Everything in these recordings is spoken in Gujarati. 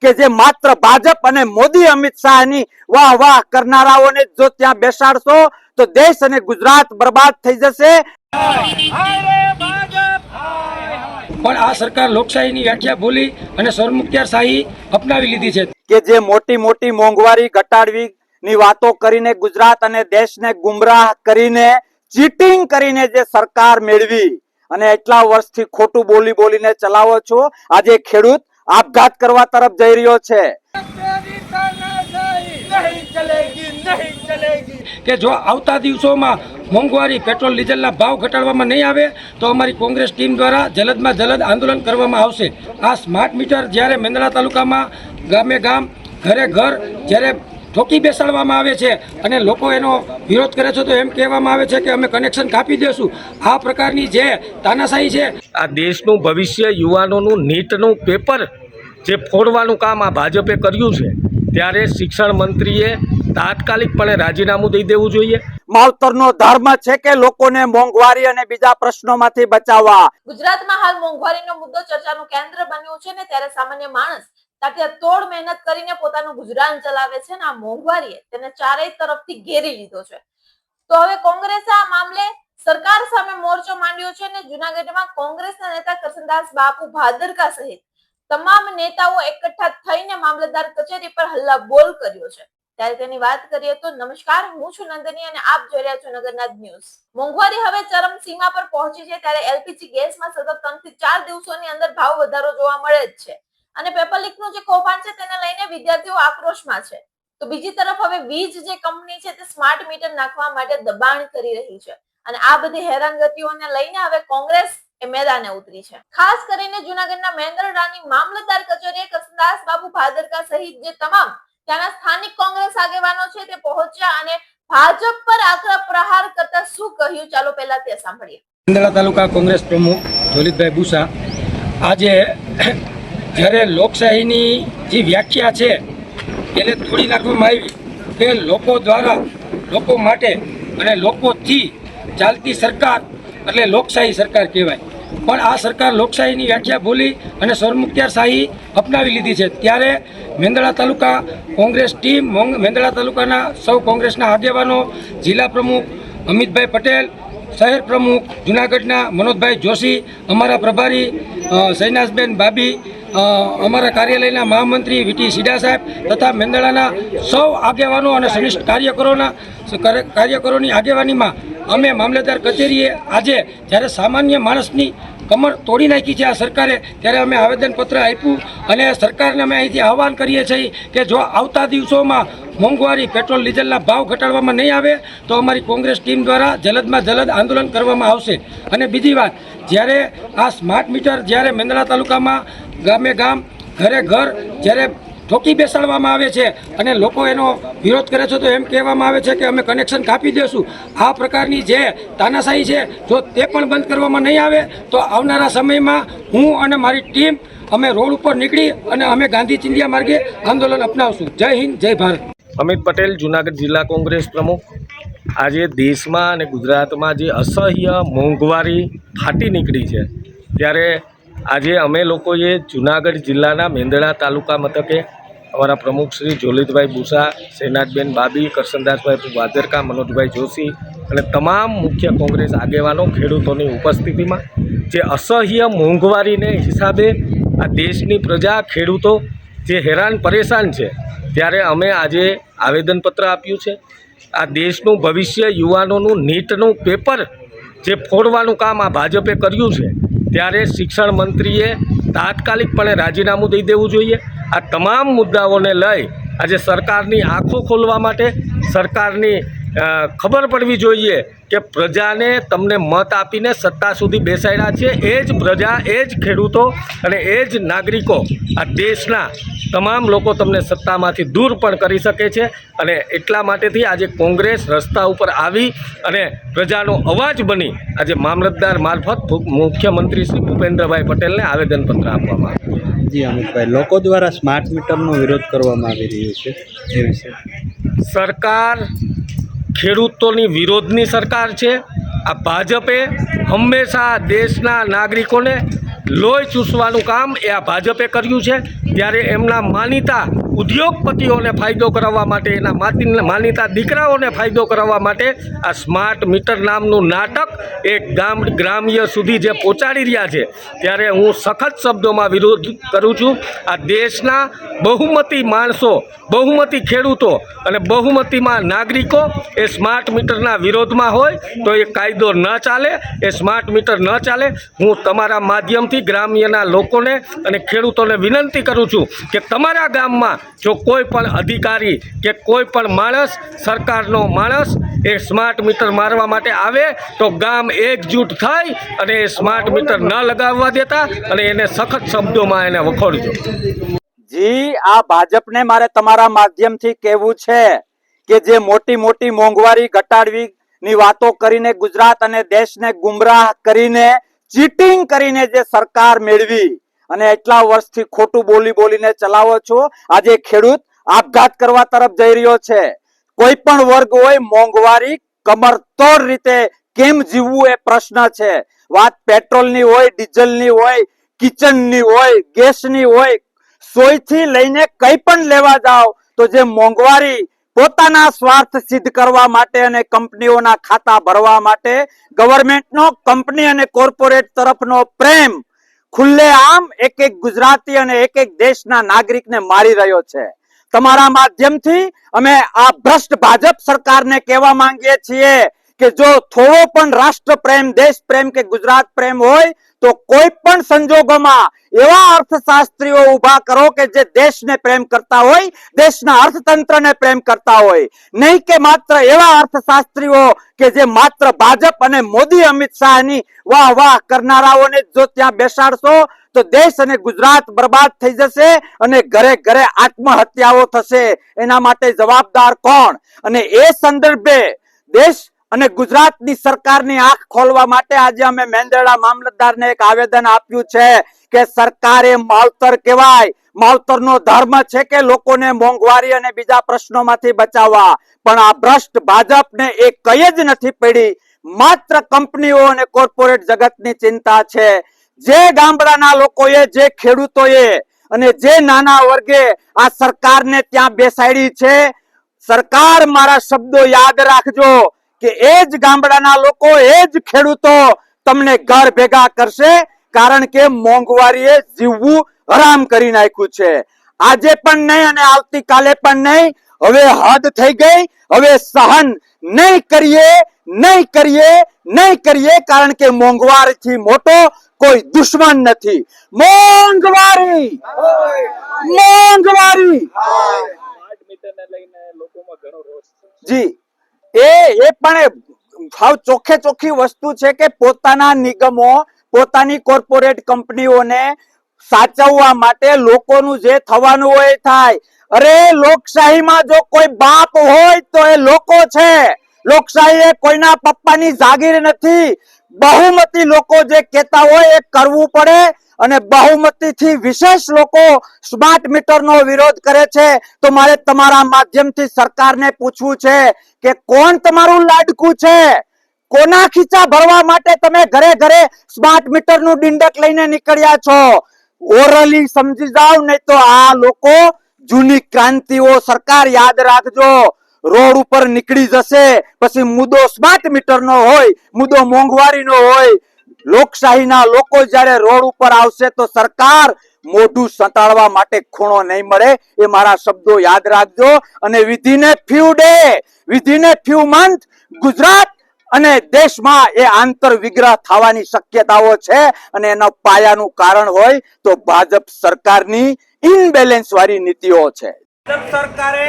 કે જે માત્ર ભાજપ અને મોદી અમિત શાહની વાહ વાહ કરનારાઓને જો ત્યાં બેસાડશો તો દેશ અને ગુજરાત બરબાદ થઈ જશે। પણ આ સરકાર લોકશાહીની વ્યાખ્યા ભૂલી અને સરમુખત્યારશાહી અપનાવી લીધી છે કે જે મોટી મોટી મોંઘવારી ઘટાડવીની વાતો કરીને ગુજરાત અને દેશને ગુમરાહ કરીને ચીટિંગ કરીને જે સરકાર મેળવી અને એટલા વર્ષથી ખોટું બોલી બોલીને ચલાવો છો, આજે ખેડૂત આપઘાત કરવા તરફ જઈ રહ્યો છે। કે જો આવતા દિવસોમાં મોંઘવારી પેટ્રોલ ડીઝલના ભાવ ઘટાડવામાં નહીં આવે તો અમારી કોંગ્રેસ ટીમ દ્વારા જલદમાં જલદ આંદોલન કરવામાં આવશે। આ સ્માર્ટ મીટર જ્યારે મેંદરડા તાલુકામાં ગામે ગામ ઘરે ઘર જ્યારે ઠોકી બેસાડવામાં આવે છે અને લોકો એનો વિરોધ કરે છે તો એમ કહેવામાં આવે છે કે અમે કનેક્શન કાપી દેશું। આ પ્રકારની જે તાનાશાહી છે, આ દેશનું ભવિષ્ય યુવાનોનું નીટનું પેપર જે ફોડવાનું કામ આ ભાજપે કર્યું છે, ત્યારે શિક્ષણ મંત્રીએ તાત્કાલિકપણે રાજીનામું દઈ દેવું જોઈએ। માવતરનો ધર્મ છે કે લોકોને મોંઘવારી અને બીજા પ્રશ્નોમાંથી બચાવવા। ગુજરાતમાં હાલ મોંઘવારીનો મુદ્દો ચર્ચાનું કેન્દ્ર બન્યો છે ને ત્યારે સામાન્ય માણસ તાત્યાતોડ મહેનત કરીને પોતાનું ગુજરાન ચલાવે છે ને આ મોંઘવારીએ તેને ચારેય તરફથી ઘેરી લીધો છે। તો હવે કોંગ્રેસે આ મામલે સરકાર સામે મોરચો માંડ્યો છે ને જૂનાગઢમાં કોંગ્રેસના નેતા કરસનદાસ બાપુ ભાદરકા સહિત તમામ નેતાઓ એકઠા થઈને મામલતદાર કચેરી પર હલ્લાબોલ કર્યો છે। ત્યારે તેની વાત કરીએ તો નમસ્કાર, હું છું નંદની અને આપ જોઈ રહ્યા છો નગરનાથ ન્યૂઝ। મોંઘવારી હવે ચરમસીમા પર પહોંચી છે ત્યારે એલપીજી ગેસમાં સતત 3 થી 4 દિવસોની અંદર ભાવ વધારો જોવા મળે જ છે અને પેપર લીકનું જે કૌભાંડ છે તેને લઈને વિદ્યાર્થીઓ આક્રોશમાં છે। તો બીજી તરફ હવે વીજ જે કંપની છે તે સ્માર્ટ મીટર નાખવા માટે દબાણ કરી રહી છે અને આ બધી હેરાનગતિઓને લઈને હવે કોંગ્રેસ એ મેદાને ઉતરી છે। ખાસ કરીને જૂનાગઢના મેંદરડાની મામલતદાર કચેરીએ કરસનદાસ બાપુ ભાદરકા સહિત જે તમામ ત્યાંના સ્થાનિક કોંગ્રેસ આગેવાનો છે તે પહોંચ્યા અને ભાજપ પર આકરા પ્રહાર કરતા શું કહ્યું, ચાલો પહેલા તે સાંભળીએ। મેંદરડા તાલુકા કોંગ્રેસ પ્રમુખ જોલિતભાઈ બુસા, આજે જ્યારે લોકશાહીની જે વ્યાખ્યા છે એને તોડી નાખવામાં આવી કે લોકો દ્વારા લોકો માટે અને લોકોથી ચાલતી સરકાર એટલે લોકશાહી સરકાર કહેવાય, પણ આ સરકાર લોકશાહીની વ્યાખ્યા ભૂલી અને સરમુખત્યારશાહી અપનાવી લીધી છે। ત્યારે મેંદરડા તાલુકા કોંગ્રેસ ટીમ, મેંદરડા તાલુકાના સૌ કોંગ્રેસના આગેવાનો, જિલ્લા પ્રમુખ અમિતભાઈ પટેલ, શહેર પ્રમુખ જૂનાગઢના મનોજભાઈ જોશી, અમારા પ્રભારી શૈનાઝબેન બાબી, અમારા કાર્યાલયના મહામંત્રી વીટી સીડા સાહેબ તથા મેંદરડાના સૌ આગેવાનો અને સનિષ્ઠ કાર્યકરોની આગેવાનીમાં અમે મામલતદાર કચેરીએ આજે જ્યારે સામાન્ય માણસની કમર તોડી નાખી છે આ સરકારે, ત્યારે અમે આવેદનપત્ર આપ્યું અને સરકારને અમે અહીંથી આહવાન કરીએ છીએ કે જો આવતા દિવસોમાં મોંઘવારી પેટ્રોલ ડીઝલના ભાવ ઘટાડવામાં નહીં આવે તો અમારી કોંગ્રેસ ટીમ દ્વારા જલદમાં જલદ આંદોલન કરવામાં આવશે। અને બીજી વાત, જ્યારે આ સ્માર્ટ મીટર જ્યારે મેંદરડા તાલુકામાં ગામે ગામ ઘરે ઘર જ્યારે ઠોકી બેસાડવામાં આવે છે અને લોકો એનો વિરોધ કરે છે તો એમ કહેવામાં આવે છે કે અમે કનેક્શન કાપી દેશું। આ પ્રકારની જે તાનાશાહી છે જો તે પણ બંધ કરવામાં નહીં આવે તો આવનારા સમયમાં હું અને મારી ટીમ અમે રોડ ઉપર નીકળી અને અમે ગાંધી ચિંધ્યા માર્ગે આંદોલન અપનાવશું। જય હિન્દ, જય ભારત। અમિત પટેલ, જૂનાગઢ જિલ્લા કોંગ્રેસ પ્રમુખ। આજે દેશમાં અને ગુજરાતમાં જે અસહ્ય મોંઘવારી ફાટી નીકળી છે, ત્યારે આજે અમે લોકોએ જૂનાગઢ જિલ્લાના મેંદરડા તાલુકા મથકે અમારા પ્રમુખ શ્રી જોલિતભાઈ બુસા, શૈનાઝબેન બાબી, કરસનદાસભાઈ ભાદરકા, મનોજભાઈ જોશી અને તમામ મુખ્ય કોંગ્રેસ આગેવાનો ખેડૂતોની ઉપસ્થિતિમાં જે અસહ્ય મોંઘવારીને હિસાબે આ દેશની પ્રજા, ખેડૂતો જે હેરાન પરેશાન છે, ત્યારે અમે આજે આવેદનપત્ર આપ્યું છે। આ દેશનું ભવિષ્ય યુવાનોનું નીટનું પેપર જે ફોડવાનું કામ આ ભાજપે કર્યું છે, ત્યારે શિક્ષણ મંત્રીએ તાત્કાલિકપણે રાજીનામું દઈ દેવું જોઈએ। આ તમામ મુદ્દાઓને લઈ આજે સરકારની આંખો ખોલવા માટે સરકારની ખબર પડવી જોઈએ કે પ્રજાને તમને મત આપીને સત્તા સુધી બેસાડ્યા છે એ જ પ્રજા, એ જ ખેડૂતો અને એ જ નાગરિકો, આ દેશના તમામ લોકો તમને સત્તામાંથી દૂર પણ કરી શકે છે અને એટલા માટેથી આજે કોંગ્રેસ રસ્તા ઉપર આવી અને પ્રજાનો અવાજ બની આજે મામલતદાર મારફત મુખ્યમંત્રી શ્રી ભૂપેન્દ્રભાઈ પટેલને આવેદનપત્ર આપવામાં આવ્યું। જી અમિતભાઈ, લોકો દ્વારા સ્માર્ટ મીટરનો વિરોધ કરવામાં આવી રહ્યો છે, એ વિશે સરકાર ખેડૂતોની વિરોધની સરકાર છે। આ ભાજપે હંમેશા દેશના નાગરિકોને લોહી ચૂસવાનું કામ એ આ ભાજપે કર્યું છે ત્યારે એમના માનીતા ઉદ્યોગપતિઓને ફાયદો કરાવવા માટે, એના માનીતા દીકરાઓને ફાયદો કરાવવા માટે આ સ્માર્ટ મીટર નામનું નાટક એક ગ્રામ્ય સુધી જે પહોંચાડી રહ્યા છે, ત્યારે હું સખત શબ્દોમાં વિરોધ કરું છું. આ દેશના બહુમતી માણસો, બહુમતી ખેડૂતો અને બહુમતીમાં નાગરિકો એ સ્માર્ટ મીટરના વિરોધમાં હોય તો એ કાયદો ન ચાલે, એ સ્માર્ટ મીટર ન ચાલે. હું તમારા માધ્યમથી ગ્રામ્યના લોકોને અને ખેડૂતોને વિનંતી કરું છું કે તમારા ગામમાં જો કોઈ પણ અધિકારી કે કોઈ પણ માણસ, સરકારનો માણસ એ સ્માર્ટ મીટર મારવા માટે આવે તો ગામ એકજૂટ થઈ અને એ સ્માર્ટ મીટર ન લગાવવા દેતા અને એને સખત શબ્દોમાં એને વખોડજો. જી, આ ભાજપને મારે તમારા માધ્યમથી કહેવું છે કે જે મોટી મોટી મોંઘવારી ઘટાડવી ની વાતો કરીને ગુજરાત અને દેશને ગુમરાહ કરીને, ચીટિંગ કરીને જે સરકાર મેળવી અને એટલા વર્ષથી ખોટું બોલી બોલીને ચલાવો છો, આજે ખેડૂત આપઘાત કરવા તરફ જઈ રહ્યો છે. કોઈ પણ વર્ગ હોય, મોંઘવારી કમરતોડ રીતે કેમ જીવવું એ પ્રશ્ન છે. વાત પેટ્રોલની હોય, ડીઝલની હોય, કિચનની હોય, ગેસની હોય, સોયથી લઈને કઈ પણ લેવા જાઓ તો જે મોંઘવારી પોતાના સ્વાર્થ સિદ્ધ કરવા માટે અને કંપનીઓના ખાતા ભરવા માટે ગવર્મેન્ટનો, કંપની અને કોર્પોરેટ તરફનો પ્રેમ ખુલ્લેઆમ એક એક ગુજરાતી અને એક એક દેશના નાગરિકને મારી રહ્યો છે. તમારા માધ્યમથી અમે આ ભ્રષ્ટ ભાજપ સરકારને કહેવા માંગીએ છીએ કે જો થોડો પણ રાષ્ટ્ર પ્રેમ, દેશ પ્રેમ કે ગુજરાત પ્રેમ હોય તો કોઈ પણ સંજોગોમાં એવા અર્થશાસ્ત્રીઓ ઉભા કરો કે જે દેશને પ્રેમ કરતા હોય, દેશના અર્થતંત્રને પ્રેમ કરતા હોય, નહીં કે માત્ર એવા અર્થશાસ્ત્રીઓ કે જે માત્ર ભાજપ અને મોદી, અમિત શાહની વાહ વાહ કરનારાઓને જો ત્યાં બેસાડશો તો દેશ અને ગુજરાત બરબાદ થઈ જશે અને ઘરે ઘરે આત્મહત્યાઓ થશે. એના માટે જવાબદાર કોણ? અને એ સંદર્ભે દેશ અને ગુજરાતની સરકારની આંખ ખોલવા માટે આજે અમે મેંદરડા મામલતદારને એક આવેદન આપ્યું છે કે સરકારે માવતર કહેવાય, માવતરનો ધર્મ છે કે લોકોને મોંઘવારી અને બીજા પ્રશ્નોમાંથી બચાવવા, પણ આ ભ્રષ્ટ ભાજપને એ કઈ જ નથી પડી. માત્ર કંપનીઓ અને કોર્પોરેટ જગતની ચિંતા છે. જે ગામડાના લોકોએ, જે ખેડૂતોએ અને જે નાના વર્ગે આ સરકારને ત્યાં બેસાડી છે, સરકાર, મારા શબ્દો યાદ રાખજો કે એ જ ગામડાના લોકો, એ જ ખેડૂતો તમને ઘર ભેગા કરશે, કારણ કે મોંઘવારીએ જીવવું હરામ કરી નાખ્યું છે. આજે પણ નહીં અને આવતીકાલે પણ નહીં. હવે હદ થઈ ગઈ. હવે સહન નહીં કરીએ, નહીં કરીએ, નહીં કરીએ, કારણ કે મોંઘવારીથી મોટો કોઈ દુશ્મન નથી. મોંઘવારી, મોંઘવારી. જી, એ પણ હાવ ચોખ્ખે ચોખ્ખી વસ્તુ છે કે પોતાના નિગમો, પોતાની કોર્પોરેટ કંપનીઓને સાચવવા માટે લોકોનું જે થવાનું હોય થાય. અરે લોકશાહીમાં જો કોઈ બાપ હોય તો એ લોકો છે. લોકશાહી એ કોઈના પપ્પાની જાગીર નથી. બહુમતી લોકો જે કહેતા હોય એ કરવું પડે અને બહુમતીથી વિશેષ લોકો સ્માર્ટ મીટરનો વિરોધ કરે છે. તો મારે તમારા માધ્યમથી સરકારને પૂછવું છે કે કોણ તમારું લાડકું છે? કોના ખીચા ભરવા માટે તમે ઘરે ઘરે સ્માર્ટ મીટરનું ડીંડક લઈને નીકળ્યા છો? ઓરલી સમજી જાવ, નહીં તો આ લોકો જૂની ક્રાંતિઓ સરકાર યાદ રાખજો, રોડ ઉપર નીકળી જશે. પછી મુદ્દો સ્માર્ટ મીટરનો હોય, મુદ્દો મોંઘવારીનો હોય. લોકશાહીના લોકો જ્યારે રોડ ઉપર આવશે તો સરકાર મોઢું સંતાડવા માટે ખૂણો નહીં મળે. એ મારા શબ્દો યાદ રાખજો. અને વિધિને ફ્યુ ડે, વિધિને ફ્યુ મંથ ગુજરાત અને દેશમાં એ આંતર વિગ્રહ થવાની શક્યતાઓ છે. અને એના પાયાનું કારણ હોય તો ભાજપ સરકારની ઇનબેલેન્સ વાળી નીતિઓ છે. ભાજપ સરકારે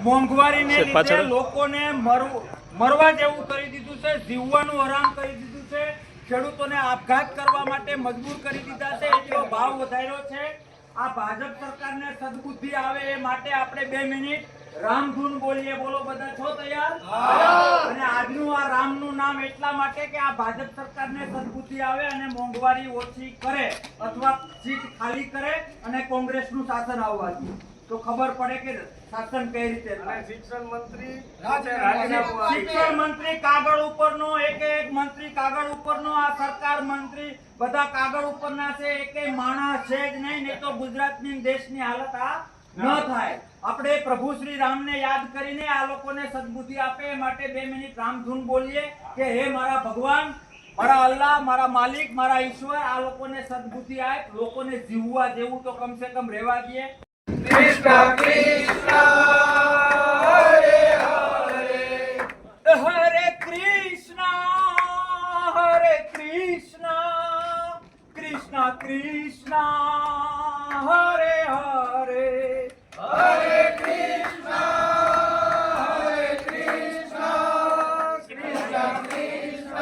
મોંઘવારીને લીધે લોકોને મરવા જેવું કરી દીધું છે, જીવવાનું હરામ કરી દીધું છે, ખેડૂતોને આપઘાત કરવા માટે મજબૂર કરી દીધા છે. એટલો ભાવ વધાર્યો છે. આ ભાજપ સરકારને સદબુદ્ધિ આવે એ માટે આપણે 2 મિનિટ રામધૂન બોલીએ. બોલો, બધા છો તૈયાર? અને આજનું આ રામનું નામ એટલા માટે કે આ ભાજપ સરકારને સદબુદ્ધિ આવે અને મોંઘવારી ઓછી કરે અથવા સીટ ખાલી કરે અને કોંગ્રેસનું શાસન આવવા દે. તો ખબર પડે કે શાસન કઈ રીતે થાય. શિક્ષણ મંત્રી શિક્ષણ મંત્રી કાગળ ઉપરનો, એક મંત્રી કાગળ ઉપરનો, આ સરકાર મંત્રી બધા કાગળ ઉપરના છે, એકેય માણસ છે જ નહીં તો ગુજરાતની દેશની હાલત આ ન થાય. આપણે પ્રભુ શ્રી રામને યાદ કરીને આ લોકોને સદબુદ્ધિ આપે એ માટે 2 મિનિટ રામધૂન બોલીએ કે હે મારા ભગવાન, મારા અલ્લાહ, મારા માલિક, મારા ઈશ્વર, આ લોકોને સદબુદ્ધિ આપ, લોકોને જીવવા જેવું તો કમ સે કમ રહેવા દે. કૃષ્ણ કૃષ્ણ હરે હરે હરે કૃષ્ણ હરે કૃષ્ણ કૃષ્ણ કૃષ્ણ હરે હરે હરે કૃષ્ણ હરે કૃષ્ણ કૃષ્ણ કૃષ્ણ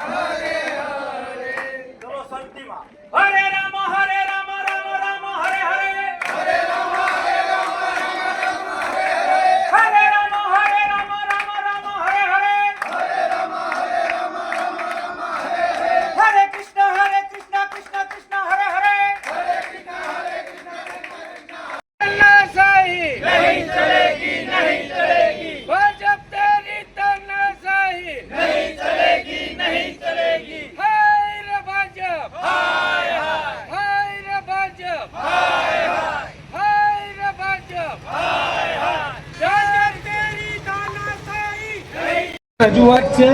હરે હરે. ચલો શાંતિમાં. હરે રામ હરે રામ રામ રામ હરે હરે, હરે રામ હરે રામ રામ રામ હરે હરે. હરે રામ હરે રામ રામ રામ હરે હરે, હરે રામ હરે રામ રામ રામ હરે હરે. હરે કૃષ્ણ કૃષ્ણ કૃષ્ણ હરે હરે. હરે કૃષ્ણ तानाशाही नहीं चलेगी, नहीं चलेगी. भाजप तेरी तानाशाही नहीं चलेगी, नहीं चलेगी. हाय रे भाजप, हाय हाय. हाय रे भाजप, हाय हाय. हाय रे भाजप, हाय हाय. भाजप तेरी तानाशाही नहीं. રજૂઆત છે.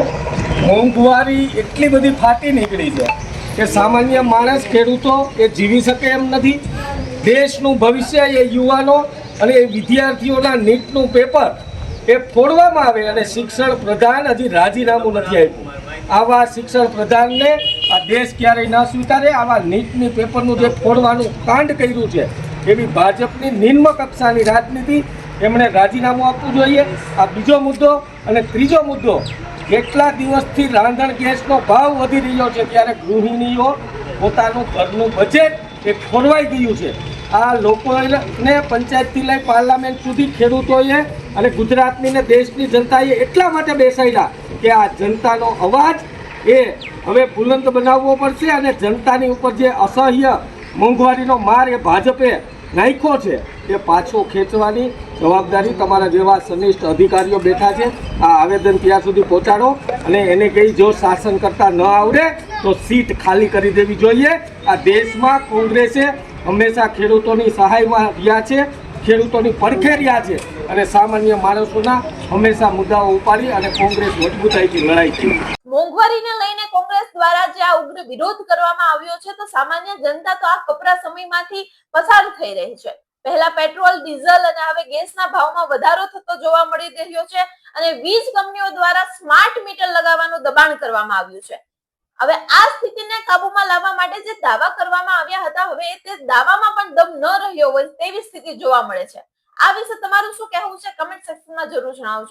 મોંઘવારી એટલી બધી ફાટી નીકળી છે કે સામાન્ય માણસ, ખેડૂતો એ જીવી શકે એમ નથી. દેશનું ભવિષ્ય એ યુવાનો અને એ વિદ્યાર્થીઓના નીટનું પેપર એ ફોડવામાં આવે અને શિક્ષણ પ્રધાન હજી રાજીનામું નથી આપ્યું. આવા શિક્ષણ પ્રધાનને આ દેશ ક્યારેય ન સ્વીકારે. આવા નીટની પેપરનું જે ફોડવાનું કાંડ કર્યું છે એવી ભાજપની નિમ્ન કક્ષાની રાજનીતિ, એમણે રાજીનામું આપવું જોઈએ. આ બીજો મુદ્દો. અને ત્રીજો મુદ્દો, કેટલા દિવસથી રાંધણ ગેસનો ભાવ વધી રહ્યો છે ત્યારે ગૃહિણીઓ પોતાનું ઘરનું બજેટ એ ખોરવાઈ ગયું છે. આ લોકોને પંચાયતથી લઈ પાર્લામેન્ટ સુધી ખેડૂતોએ અને ગુજરાતની ને દેશની જનતાએ એટલા માટે બેસાડ્યા કે આ જનતાનો અવાજ એ હવે બુલંદ બનાવવો પડશે અને જનતાની ઉપર જે અસહ્ય મોંઘવારીનો માર એ ભાજપે નાખ્યો છે એ પાછો ખેંચવાની જવાબદારી તમારા જેવા સનિષ્ઠ અધિકારીઓ બેઠા છે. આ આવેદન ત્યાં સુધી પહોંચાડો અને એને કહી જો શાસન કરતા ન આવડે તો સીટ ખાલી કરી દેવી જોઈએ. આ દેશમાં કોંગ્રેસે હંમેશા ખેડૂતોની સહાયમાં રહ્યા છે, ખેડૂતોની પડખે રહ્યા છે અને સામાન્ય માણસોના હંમેશા મુદ્દાઓ ઉપાડી અને કોંગ્રેસ મજબૂતાઈથી લડાઈ કરી. મોંઘવારીને લઈને કોંગ્રેસ દ્વારા જે આ ઉગ્ર વિરોધ કરવામાં આવ્યો છે તો સામાન્ય જનતા તો આ કપરા સમયમાંથી પસાર થઈ રહી છે. પહેલા પેટ્રોલ, ડીઝલ અને હવે ગેસના ભાવમાં વધારો થતો જોવા મળી રહ્યો છે અને વીજ કંપનીઓ દ્વારા સ્માર્ટ મીટર લગાવવાનું દબાણ કરવામાં આવ્યું છે. હવે આ સ્થિતિને કાબૂમાં લાવવા માટે જે દાવા કરવામાં આવ્યા હતા, હવે તે દાવામાં પણ દમ ન રહ્યો હોય તેવી સ્થિતિ જોવા મળે છે. આ વિશે તમારું શું કહેવું છે? કમેન્ટ સેક્શનમાં જરૂર જણાવજો.